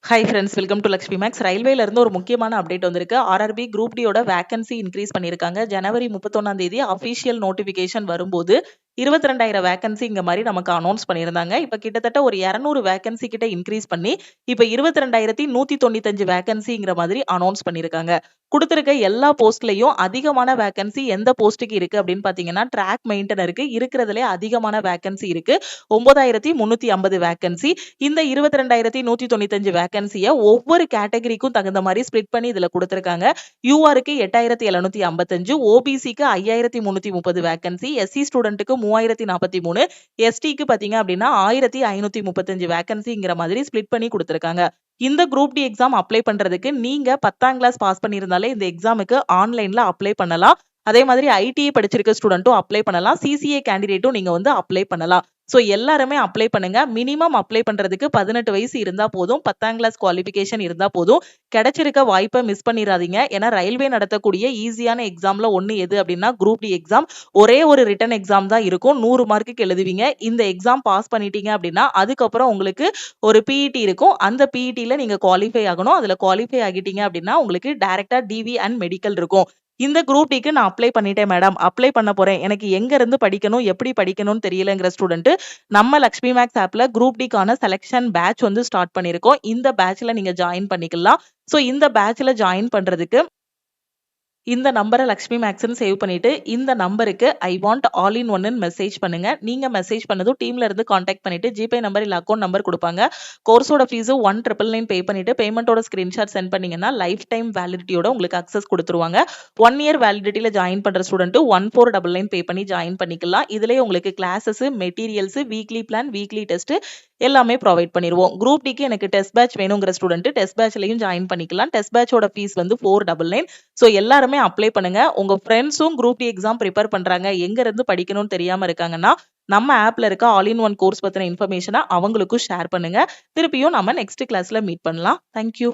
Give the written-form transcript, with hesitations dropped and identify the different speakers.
Speaker 1: Hi friends, welcome to Lakshmi Max. ரயில்வேல இருந்து ஒரு முக்கியமான அப்டேட் வந்திருக்கு. ஆர்ஆர்பி குரூப் டியோட வேகன்சி இன்க்ரீஸ் பண்ணியிருக்காங்க. ஜனவரி 31ஆம் தேதி அஃபிஷியல் நோட்டிஃபிகேஷன் வரும்போது 22,000 வேகன்சி இங்க மாதிரி நமக்கு அனௌன்ஸ் பண்ணியிருந்தாங்க. இப்ப கிட்டத்தட்ட ஒரு 200 வேகன்சி கிட்ட இன்க்ரீஸ் பண்ணி இப்ப 22,195 வேகன்சிங்கிற மாதிரி அனௌன்ஸ் பண்ணியிருக்காங்க. கொடுத்திருக்க எல்லா போஸ்ட்லயும் அதிகமான வேகன்சி எந்த போஸ்ட்டுக்கு இருக்கு அப்படின்னு பாத்தீங்கன்னா ட்ராக் மெயின்டனருக்கு இருக்கிறதுலே அதிகமான வேகன்சி இருக்கு. 9,350 வேகன்சி. இந்த 22,195 வேகன்சியை ஒவ்வொரு கேட்டகரிக்கும் தகுந்த மாதிரி ஸ்பிளிட் பண்ணி இதுல கொடுத்திருக்காங்க. யூஆருக்கு 8,755, ஓபிசிக்கு 5,330 வேகன்சி, எஸ்சி ஸ்டூடெண்ட்டுக்கு 3,043, எஸ்டிக்கு பாத்தீங்க அப்படின்னா 1,535 வேகன்சிங்கிற மாதிரி ஸ்பிளிட் பண்ணி கொடுத்திருக்காங்க. இந்த குரூப் டி எக்ஸாம் அப்ளை பண்றதுக்கு நீங்க 10ஆம் கிளாஸ் பாஸ் பண்ணியிருந்தாலே இந்த எக்ஸாமுக்கு ஆன்லைன்ல அப்ளை பண்ணலாம். அதே மாதிரி ஐடிஐ படிச்சிருக்க ஸ்டூடெண்ட்டும் அப்ளை பண்ணலாம். சிசிஏ கேண்டிடேட்டும் நீங்க வந்து அப்ளை பண்ணலாம். சோ எல்லாருமே அப்ளை பண்ணுங்க. மினிமம் அப்ளை பண்றதுக்கு 18 வயசு இருந்தா போதும். 10ஆம் கிளாஸ் குவாலிஃபிகேஷன் இருந்தா போதும். கிடைச்சிருக்க வாய்ப்பை மிஸ் பண்ணிடாதீங்க. ஏன்னா ரயில்வே நடத்தக்கூடிய ஈஸியான எக்ஸாம்ல ஒண்ணு எது அப்படின்னா குரூப் டி எக்ஸாம். ஒரே ஒரு ரிட்டன் எக்ஸாம் தான் இருக்கும். 100 மார்க்குக்கு எழுதுவீங்க. இந்த எக்ஸாம் பாஸ் பண்ணிட்டீங்க அப்படின்னா அதுக்கப்புறம் உங்களுக்கு ஒரு பிஇடி இருக்கும். அந்த பிஇடில நீங்க குவாலிஃபை ஆகணும். அதுல குவாலிஃபை ஆகிட்டீங்க அப்படின்னா உங்களுக்கு டைரக்டா டிவி அண்ட் மெடிக்கல் இருக்கும். இந்த குரூப் டிக்கு நான் அப்ளை பண்ணிட்டேன் மேடம், அப்ளை பண்ண போறேன், எனக்கு எங்க இருந்து படிக்கணும் எப்படி படிக்கணும்னு தெரியலங்கிற ஸ்டூடெண்ட் நம்ம லக்ஷ்மி மேக்ஸ் ஆப்ல குரூப் டிக்கான செலக்ஷன் பேட்ச் வந்து ஸ்டார்ட் பண்ணிருக்கோம். இந்த பேட்ச்ல நீங்க ஜாயின் பண்ணிக்கலாம். சோ இந்த பேட்ச்ல ஜாயின் பண்றதுக்கு இந்த நம்பரை லக்ஷ்மி மேக்ஸ்னு சேவ் பண்ணிட்டு இந்த நம்பருக்கு ஐ வாண்ட் ஆல் இன் ஒன்னு மெசேஜ் பண்ணுங்க. நீங்க மெசேஜ் பண்ணதும் டீம்ல இருந்து கான்டாக்ட் பண்ணிட்டு ஜிபே நம்பர் இல்ல அக்கௌண்ட் நம்பர் கொடுப்பாங்க. கோர்ஸோட ஃபீஸ் 1,999 பே பண்ணிட்டு பேமெண்டோட ஸ்கிரீன்ஷாட் சென்ட் பண்ணீங்கன்னா லைஃப் டைம் வேலிடிட்டியோட உங்களுக்கு அக்சஸ் கொடுத்துருவாங்க. 1 இயர் வேலிடிட்டியில ஜாயின் பண்ற ஸ்டூடெண்ட் 1,499 பே பண்ணி ஜாயின் பண்ணிக்கலாம். இதுலயே உங்களுக்கு classes, materials, weekly plan, weekly test எல்லாமே ப்ரொவைட் பண்ணிடுவோம். குரூப் டிக்கு எனக்கு டெஸ்ட் பேட்ச் வேணுங்கிற ஸ்டூடெண்ட் டெஸ்ட் பேட்ச்லயும் ஜாயின் பண்ணிக்கலாம். டெஸ்ட் பேட்சோட ஃபீஸ் வந்து 499. சோ எல்லாருமே அப்ளை பண்ணுங்க. உங்க ஃப்ரெண்ட்ஸும் குரூப் டி எக்ஸாம் ப்ரிப்பேர் பண்றாங்க, எங்க இருந்து படிக்கணும்னு தெரியாம இருக்காங்கன்னா நம்ம ஆப்ல இருக்க ஆல் இன் ஒன் கோர்ஸ் பத்தின இன்ஃபர்மேஷனை அவங்களுக்கும் ஷேர் பண்ணுங்க. திருப்பியும் நம்ம நெக்ஸ்ட் கிளாஸ்ல மீட் பண்ணலாம். தேங்க்யூ.